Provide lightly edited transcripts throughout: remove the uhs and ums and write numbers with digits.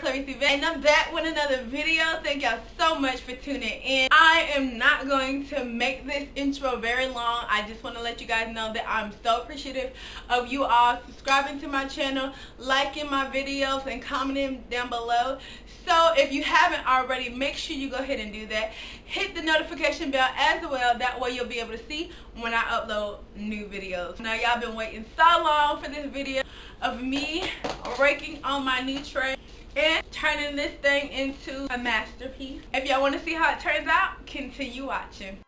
girl ClareceE, and I'm back with another video. Thank y'all so much for tuning in. I am not going to make this intro very long. I just want to let you guys know that I'm so appreciative of you all subscribing to my channel, liking my videos, and commenting down below. So if you haven't already, make sure you go ahead and do that. Hit the notification bell as well. That way you'll be able to see when I upload new videos. Now y'all been waiting so long for this video of me working on my new tray and turning this thing into a masterpiece. If y'all want to see how it turns out, continue watching.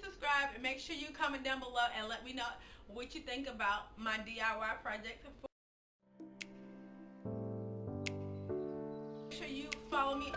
Subscribe and make sure you comment down below and let me know what you think about my DIY project. Make sure you follow me